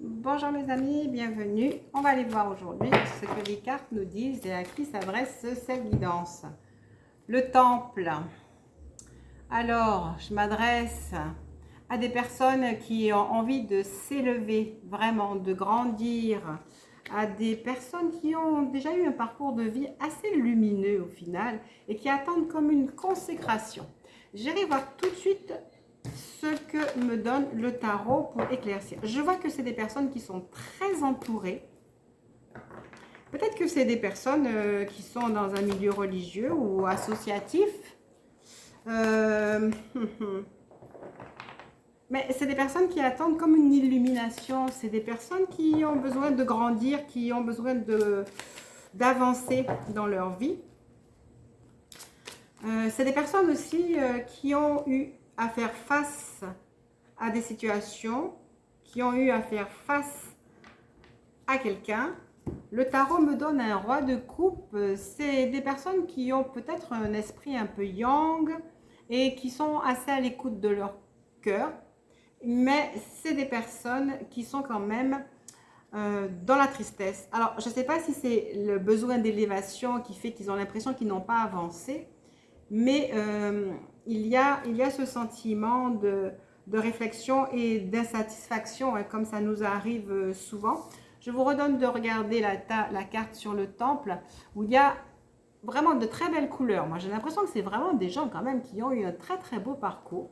Bonjour mes amis, bienvenue. On va aller voir aujourd'hui ce que les cartes nous disent et à qui s'adresse cette guidance. Le temple. Alors, je m'adresse à des personnes qui ont envie de s'élever, vraiment, de grandir, à des personnes qui ont déjà eu un parcours de vie assez lumineux au final et qui attendent comme une consécration. J'irai voir tout de suite ce que me donne le tarot pour éclaircir. Je vois que c'est des personnes qui sont très entourées. Peut-être que c'est des personnes qui sont dans un milieu religieux ou associatif. Mais c'est des personnes qui attendent comme une illumination. C'est des personnes qui ont besoin de grandir, qui ont besoin d'avancer dans leur vie. C'est des personnes aussi qui ont eu à faire face à des situations, qui ont eu à faire face à quelqu'un. Le tarot me donne un roi de coupe. C'est des personnes qui ont peut-être un esprit un peu yang et qui sont assez à l'écoute de leur cœur. Mais c'est des personnes qui sont quand même dans la tristesse. Alors, je ne sais pas si c'est le besoin d'élévation qui fait qu'ils ont l'impression qu'ils n'ont pas avancé, mais il y a ce sentiment de réflexion et d'insatisfaction, hein, comme ça nous arrive souvent. Je vous redonne de regarder la carte sur le temple, où il y a vraiment de très belles couleurs. Moi, j'ai l'impression que c'est vraiment des gens quand même qui ont eu un très très beau parcours.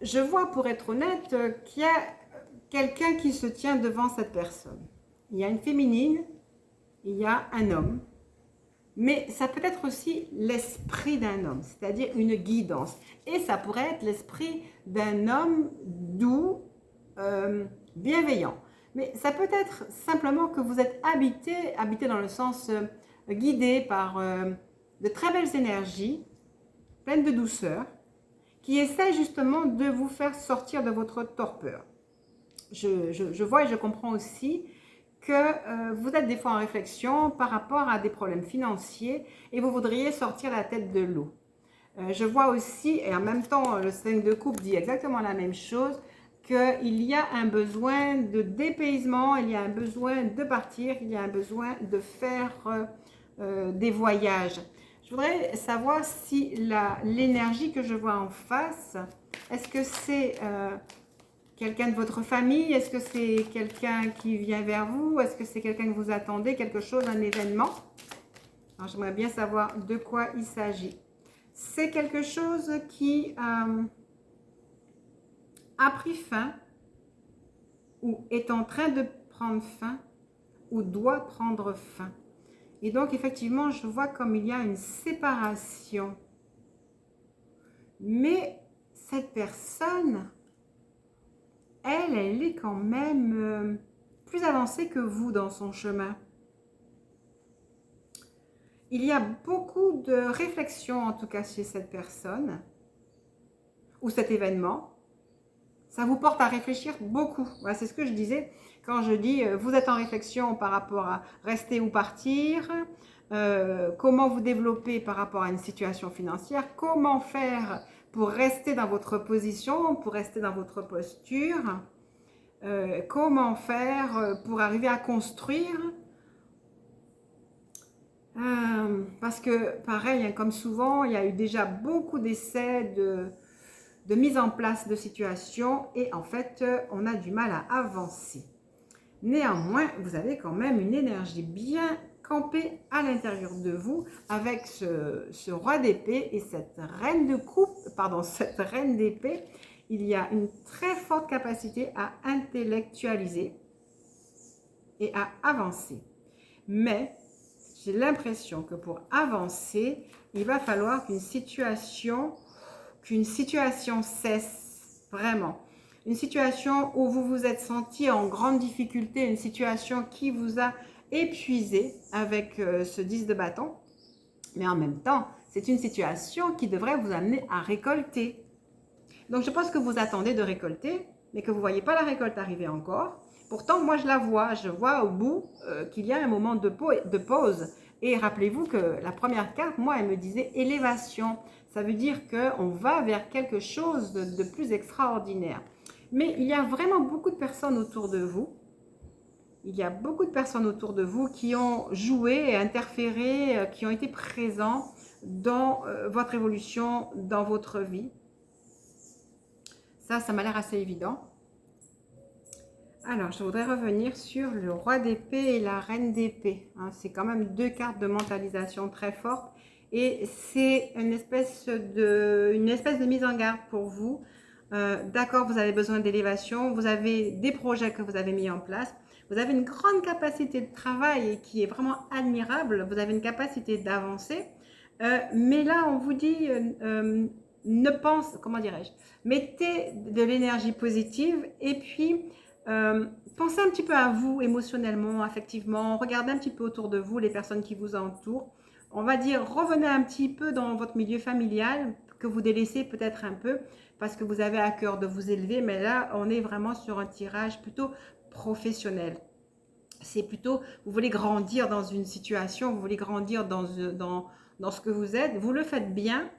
Je vois, pour être honnête, qu'il y a quelqu'un qui se tient devant cette personne. Il y a une féminine, il y a un homme. Mais ça peut être aussi l'esprit d'un homme, c'est-à-dire une guidance. Et ça pourrait être l'esprit d'un homme doux, bienveillant. Mais ça peut être simplement que vous êtes habité dans le sens guidé par de très belles énergies, pleines de douceur, qui essaient justement de vous faire sortir de votre torpeur. Je vois et je comprends aussi que vous êtes des fois en réflexion par rapport à des problèmes financiers et vous voudriez sortir la tête de l'eau. Je vois aussi, et en même temps le 5 de coupe dit exactement la même chose, qu'il y a un besoin de dépaysement, il y a un besoin de partir, il y a un besoin de faire des voyages. Je voudrais savoir si l'énergie que je vois en face, est-ce que c'est quelqu'un de votre famille? Est-ce que c'est quelqu'un qui vient vers vous? Est-ce que c'est quelqu'un que vous attendez? Quelque chose, un événement? Alors, j'aimerais bien savoir de quoi il s'agit. C'est quelque chose qui a pris fin ou est en train de prendre fin ou doit prendre fin. Et donc, effectivement, je vois comme il y a une séparation. Mais cette personne, elle est quand même plus avancée que vous dans son chemin. Il y a beaucoup de réflexion, en tout cas, chez cette personne, ou cet événement. Ça vous porte à réfléchir beaucoup. Voilà, c'est ce que je disais quand je dis vous êtes en réflexion par rapport à rester ou partir, comment vous développer par rapport à une situation financière, comment faire pour rester dans votre position, pour rester dans votre posture, comment faire pour arriver à construire. Parce que pareil, hein, comme souvent, il y a eu déjà beaucoup d'essais de mise en place de situations et en fait, on a du mal à avancer. Néanmoins, vous avez quand même une énergie bien campée à l'intérieur de vous avec ce roi d'épée et cette reine de coupe, pardon, cette reine d'épée. Il y a une très forte capacité à intellectualiser et à avancer. Mais j'ai l'impression que pour avancer, il va falloir qu'une situation cesse vraiment. Une situation où vous vous êtes senti en grande difficulté, une situation qui vous a épuisé avec ce 10 de bâton. Mais en même temps, c'est une situation qui devrait vous amener à récolter. Donc je pense que vous attendez de récolter, mais que vous ne voyez pas la récolte arriver encore. Pourtant, moi je la vois, je vois au bout qu'il y a un moment de pause. Et rappelez-vous que la première carte, moi, elle me disait élévation. Ça veut dire qu'on va vers quelque chose de plus extraordinaire. Mais il y a vraiment beaucoup de personnes autour de vous. Il y a beaucoup de personnes autour de vous qui ont joué et interféré, qui ont été présents dans votre évolution, dans votre vie. Ça m'a l'air assez évident. Alors, je voudrais revenir sur le roi d'épée et la reine d'épée. Hein, c'est quand même deux cartes de mentalisation très fortes. Et c'est une espèce de mise en garde pour vous. D'accord, vous avez besoin d'élévation, vous avez des projets que vous avez mis en place. Vous avez une grande capacité de travail qui est vraiment admirable. Vous avez une capacité d'avancer. Mais là, on vous dit, ne pense, comment dirais-je, mettez de l'énergie positive et puis pensez un petit peu à vous émotionnellement, affectivement. Regardez un petit peu autour de vous les personnes qui vous entourent. On va dire, revenez un petit peu dans votre milieu familial que vous délaissez peut-être un peu parce que vous avez à cœur de vous élever. Mais là, on est vraiment sur un tirage plutôt professionnel. C'est plutôt, vous voulez grandir dans une situation, vous voulez grandir dans ce que vous êtes. Vous le faites bien.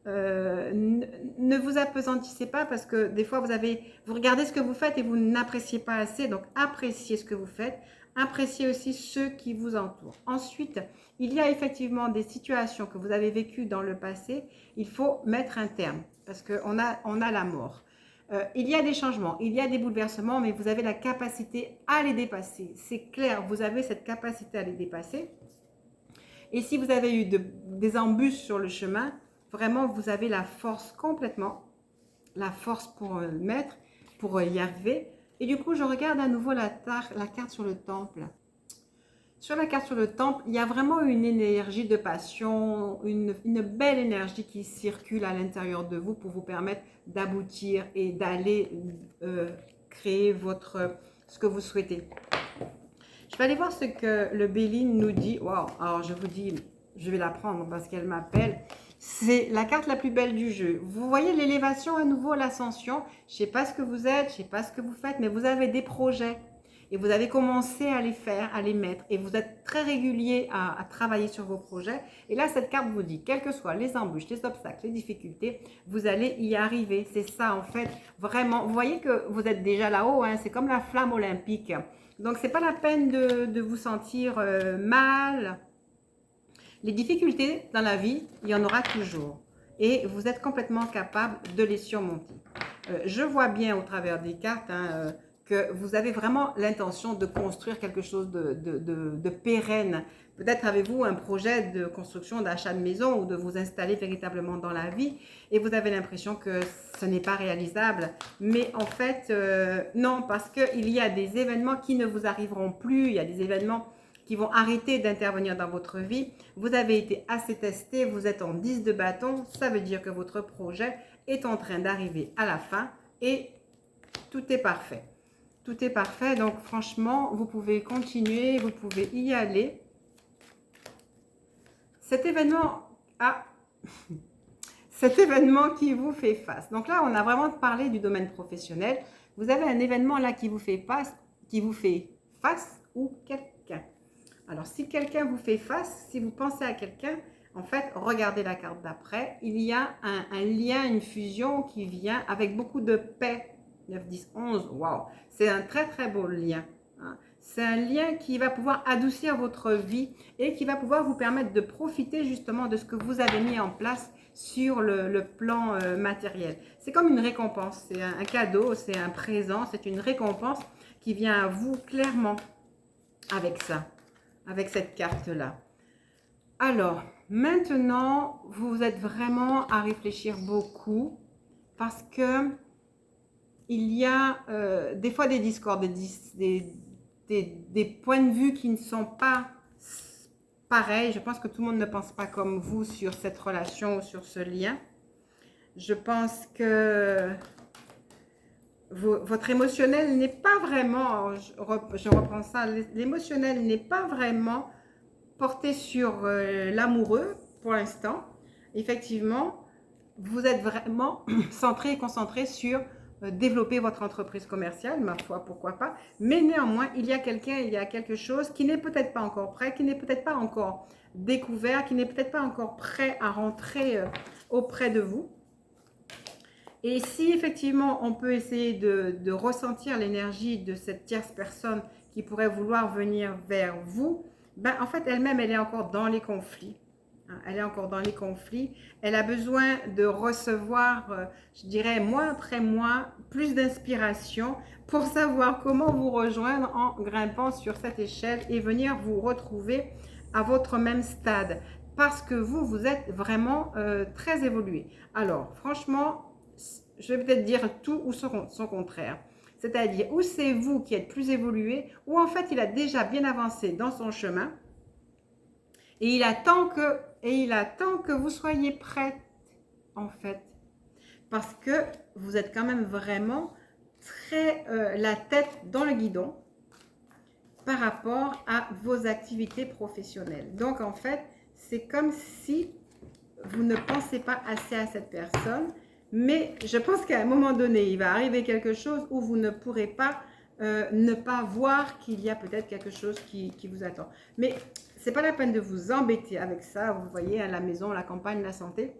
Ne vous appesantissez pas parce que des fois vous regardez ce que vous faites et vous n'appréciez pas assez. Donc appréciez ce que vous faites, appréciez aussi ceux qui vous entourent. Ensuite, il y a effectivement des situations que vous avez vécues dans le passé. Il faut mettre un terme parce qu'on a la mort. Il y a des changements, il y a des bouleversements, mais vous avez la capacité à les dépasser. C'est clair, vous avez cette capacité à les dépasser. Et si vous avez eu des embûches sur le chemin, vraiment, vous avez la force complètement, la force pour le mettre, pour y arriver. Et du coup, je regarde à nouveau la carte sur le temple. Sur la carte sur le temple, il y a vraiment une énergie de passion, une belle énergie qui circule à l'intérieur de vous pour vous permettre d'aboutir et d'aller créer ce que vous souhaitez. Je vais aller voir ce que le Béline nous dit. Wow, alors je vous dis, je vais la prendre parce qu'elle m'appelle. C'est la carte la plus belle du jeu. Vous voyez l'élévation à nouveau, l'ascension. Je ne sais pas ce que vous êtes, je ne sais pas ce que vous faites, mais vous avez des projets. Et vous avez commencé à les faire, à les mettre. Et vous êtes très régulier à travailler sur vos projets. Et là, cette carte vous dit, quelles que soient les embûches, les obstacles, les difficultés, vous allez y arriver. C'est ça, en fait, vraiment. Vous voyez que vous êtes déjà là-haut. Hein, c'est comme la flamme olympique. Donc, ce n'est pas la peine de vous sentir mal. Les difficultés dans la vie, il y en aura toujours. Et vous êtes complètement capable de les surmonter. Je vois bien au travers des cartes que vous avez vraiment l'intention de construire quelque chose de pérenne. Peut-être avez-vous un projet de construction, d'achat de maison ou de vous installer véritablement dans la vie et vous avez l'impression que ce n'est pas réalisable. Mais en fait, non, parce qu'il y a des événements qui ne vous arriveront plus, il y a des événements qui vont arrêter d'intervenir dans votre vie. Vous avez été assez testé, vous êtes en 10 de bâton, ça veut dire que votre projet est en train d'arriver à la fin et tout est parfait. Tout est parfait, donc franchement, vous pouvez continuer, vous pouvez y aller. Cet événement, cet événement qui vous fait face. Donc là, on a vraiment parlé du domaine professionnel. Vous avez un événement là qui vous fait face ou quelqu'un. Alors, si quelqu'un vous fait face, si vous pensez à quelqu'un, en fait, regardez la carte d'après. Il y a un lien, une fusion qui vient avec beaucoup de paix. 9, 10, 11, waouh, c'est un très très beau lien. Hein. C'est un lien qui va pouvoir adoucir votre vie et qui va pouvoir vous permettre de profiter justement de ce que vous avez mis en place sur le plan matériel. C'est comme une récompense, c'est un cadeau, c'est un présent, c'est une récompense qui vient à vous clairement avec ça, avec cette carte-là. Alors, maintenant, vous êtes vraiment à réfléchir beaucoup parce que il y a des fois des discords, des points de vue qui ne sont pas pareils. Je pense que tout le monde ne pense pas comme vous sur cette relation ou sur ce lien. Je pense que votre émotionnel n'est pas vraiment, je reprends ça, l'émotionnel n'est pas vraiment porté sur l'amoureux pour l'instant. Effectivement, vous êtes vraiment centré et concentré sur développer votre entreprise commerciale, ma foi, pourquoi pas. Mais néanmoins, il y a quelque chose qui n'est peut-être pas encore prêt, qui n'est peut-être pas encore découvert, qui n'est peut-être pas encore prêt à rentrer auprès de vous. Et si effectivement on peut essayer de ressentir l'énergie de cette tierce personne qui pourrait vouloir venir vers vous, ben, en fait elle-même elle est encore dans les conflits. Elle est encore dans les conflits. Elle a besoin de recevoir, je dirais, mois après mois, plus d'inspiration pour savoir comment vous rejoindre en grimpant sur cette échelle et venir vous retrouver à votre même stade. Parce que vous, vous êtes vraiment très évolué. Alors, franchement, je vais peut-être dire tout ou son contraire. C'est-à-dire, ou c'est vous qui êtes plus évolué, ou en fait, il a déjà bien avancé dans son chemin. Et il attend que vous soyez prête, en fait. Parce que vous êtes quand même vraiment très la tête dans le guidon par rapport à vos activités professionnelles. Donc, en fait, c'est comme si vous ne pensez pas assez à cette personne. Mais je pense qu'à un moment donné, il va arriver quelque chose où vous ne pourrez pas ne pas voir qu'il y a peut-être quelque chose qui vous attend. Mais c'est pas la peine de vous embêter avec ça. Vous voyez, à la maison, la campagne, la santé,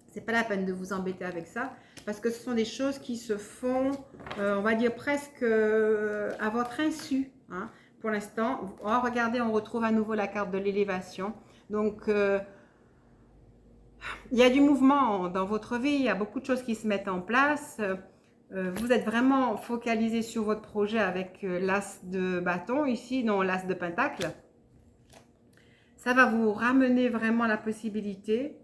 c'est pas la peine de vous embêter avec ça parce que ce sont des choses qui se font, on va dire presque à votre insu. Hein. Pour l'instant, oh, regardez, on retrouve à nouveau la carte de l'élévation. Donc, il y a du mouvement dans votre vie, il y a beaucoup de choses qui se mettent en place. Vous êtes vraiment focalisé sur votre projet avec l'as de bâton ici, non l'as de pentacle. Ça va vous ramener vraiment la possibilité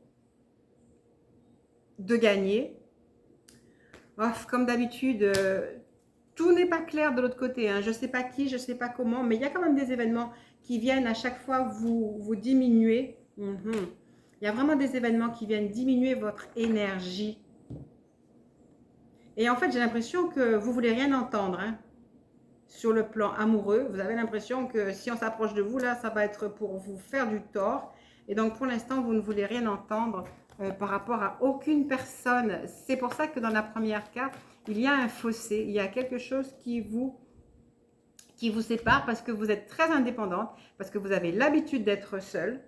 de gagner. Oh, comme d'habitude, tout n'est pas clair de l'autre côté. Hein. Je ne sais pas qui, je ne sais pas comment, mais il y a quand même des événements qui viennent à chaque fois vous diminuer. Il y a vraiment des événements qui viennent diminuer votre énergie. Et en fait, j'ai l'impression que vous ne voulez rien entendre. Hein. Sur le plan amoureux, vous avez l'impression que si on s'approche de vous, là, ça va être pour vous faire du tort. Et donc, pour l'instant, vous ne voulez rien entendre par rapport à aucune personne. C'est pour ça que dans la première carte, il y a un fossé. Il y a quelque chose qui vous sépare parce que vous êtes très indépendante, parce que vous avez l'habitude d'être seule.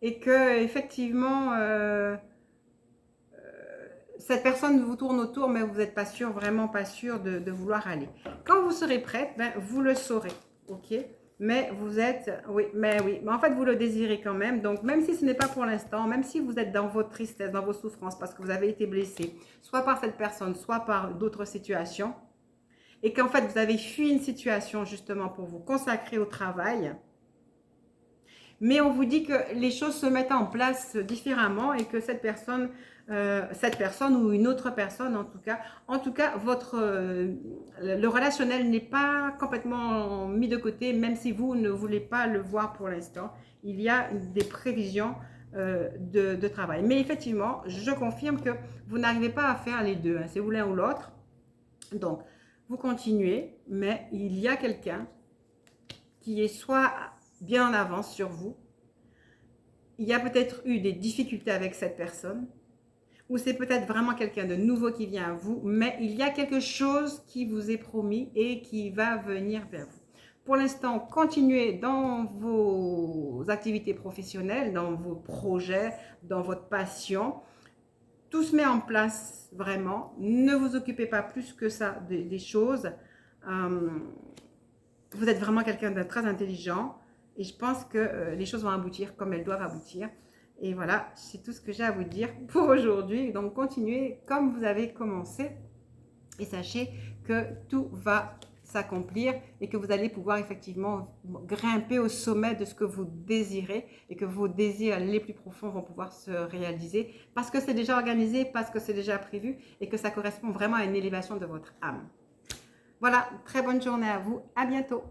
Et que, effectivement... cette personne vous tourne autour, mais vous n'êtes pas sûr, vraiment pas sûr de vouloir aller. Quand vous serez prête, ben, vous le saurez, ok? Mais vous êtes, oui, mais en fait, vous le désirez quand même. Donc, même si ce n'est pas pour l'instant, même si vous êtes dans votre tristesse, dans vos souffrances, parce que vous avez été blessé, soit par cette personne, soit par d'autres situations, et qu'en fait, vous avez fui une situation justement pour vous consacrer au travail, mais on vous dit que les choses se mettent en place différemment et que cette personne ou une autre personne en tout cas le relationnel n'est pas complètement mis de côté, même si vous ne voulez pas le voir pour l'instant. Il y a des prévisions de travail. Mais effectivement, je confirme que vous n'arrivez pas à faire les deux, hein, c'est ou l'un ou l'autre. Donc, vous continuez, mais il y a quelqu'un qui est soit bien en avance sur vous. Il y a peut-être eu des difficultés avec cette personne, ou c'est peut-être vraiment quelqu'un de nouveau qui vient à vous, mais il y a quelque chose qui vous est promis et qui va venir vers vous. Pour l'instant, continuez dans vos activités professionnelles, dans vos projets, dans votre passion. Tout se met en place vraiment. Ne vous occupez pas plus que ça des choses. Vous êtes vraiment quelqu'un de très intelligent et je pense que les choses vont aboutir comme elles doivent aboutir. Et voilà, c'est tout ce que j'ai à vous dire pour aujourd'hui. Donc, continuez comme vous avez commencé et sachez que tout va s'accomplir et que vous allez pouvoir effectivement grimper au sommet de ce que vous désirez et que vos désirs les plus profonds vont pouvoir se réaliser parce que c'est déjà organisé, parce que c'est déjà prévu et que ça correspond vraiment à une élévation de votre âme. Voilà, très bonne journée à vous, à bientôt.